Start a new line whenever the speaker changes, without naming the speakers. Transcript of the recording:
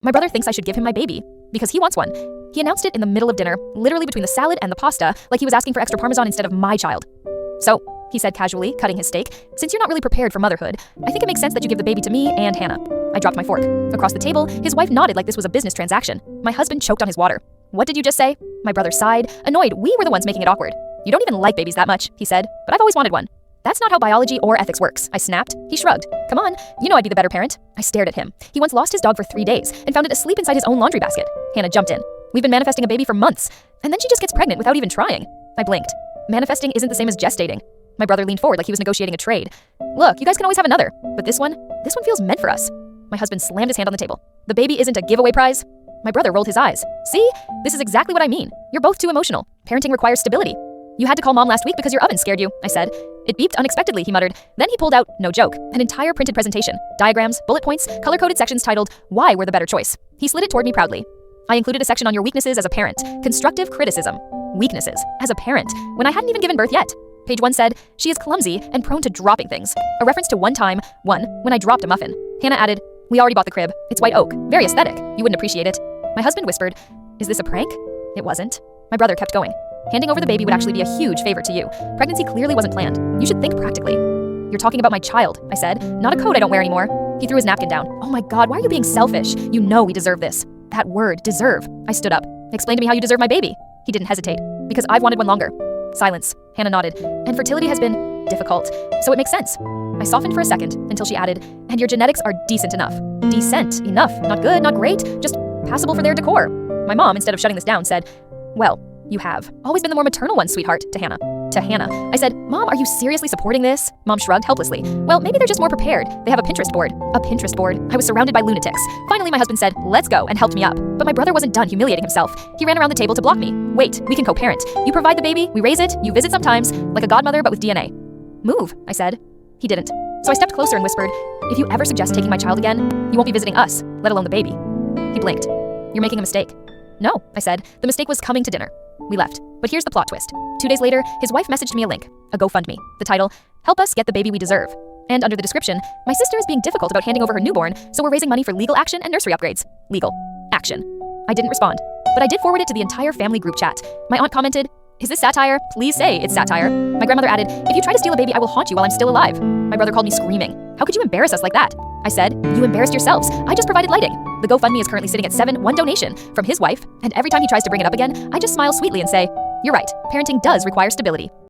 My brother thinks I should give him my baby because he wants one. He announced it in the middle of dinner, literally between the salad and the pasta, like he was asking for extra Parmesan instead of my child. So, he said casually, cutting his steak, since you're not really prepared for motherhood, I think it makes sense that you give the baby to me and Hannah. I dropped my fork. Across the table, his wife nodded like this was a business transaction. My husband choked on his water. What did you just say? My brother sighed, annoyed we were the ones making it awkward. You don't even like babies that much, he said, but I've always wanted one. That's not how biology or ethics works, I snapped. He shrugged. Come on, you know I'd be the better parent. I stared at him. He once lost his dog for 3 days and found it asleep inside his own laundry basket. Hannah jumped in. We've been manifesting a baby for months, and then she just gets pregnant without even trying. I blinked. Manifesting isn't the same as gestating. My brother leaned forward like he was negotiating a trade. Look, you guys can always have another, but this one feels meant for us. My husband slammed his hand on the table. The baby isn't a giveaway prize. My brother rolled his eyes. See? This is exactly what I mean. You're both too emotional. Parenting requires stability. You had to call mom last week because your oven scared you, I said. It beeped unexpectedly, he muttered. Then he pulled out, no joke, an entire printed presentation. Diagrams, bullet points, color-coded sections titled, Why We're the Better Choice. He slid it toward me proudly. I included a section on your weaknesses as a parent. Constructive criticism. Weaknesses. As a parent. When I hadn't even given birth yet. Page 1 said, she is clumsy and prone to dropping things. A reference to one time, when I dropped a muffin. Hannah added, we already bought the crib. It's white oak. Very aesthetic. You wouldn't appreciate it. My husband whispered, is this a prank? It wasn't. My brother kept going. Handing over the baby would actually be a huge favor to you. Pregnancy clearly wasn't planned. You should think practically. You're talking about my child, I said. Not a coat I don't wear anymore. He threw his napkin down. Oh my God, why are you being selfish? You know we deserve this. That word, deserve. I stood up. Explain to me how you deserve my baby. He didn't hesitate. Because I've wanted one longer. Silence. Hannah nodded. And fertility has been difficult. So it makes sense. I softened for a second until she added, and your genetics are decent enough. Decent enough. Not good, not great, just passable for their decor. My mom, instead of shutting this down, said, well, you have always been the more maternal one, sweetheart, to Hannah. I said, Mom, are you seriously supporting this? Mom shrugged helplessly. Well, maybe they're just more prepared. They have a Pinterest board. A Pinterest board. I was surrounded by lunatics. Finally, my husband said, let's go, and helped me up. But my brother wasn't done humiliating himself. He ran around the table to block me. Wait, we can co-parent. You provide the baby, we raise it, you visit sometimes, like a godmother but with DNA. Move, I said. He didn't. So I stepped closer and whispered, if you ever suggest taking my child again, you won't be visiting us, let alone the baby. He blinked. You're making a mistake. No, I said. The mistake was coming to dinner. We left. But here's the plot twist. 2 days later, his wife messaged me a link, a GoFundMe. The title, Help Us Get the Baby We Deserve. And under the description, my sister is being difficult about handing over her newborn, so we're raising money for legal action and nursery upgrades. Legal action. I didn't respond, but I did forward it to the entire family group chat. My aunt commented, is this satire? Please say it's satire. My grandmother added, if you try to steal a baby, I will haunt you while I'm still alive. My brother called me screaming. How could you embarrass us like that? I said, you embarrassed yourselves. I just provided lighting. The GoFundMe is currently sitting at 7, one donation from his wife, and every time he tries to bring it up again, I just smile sweetly and say, you're right, parenting does require stability.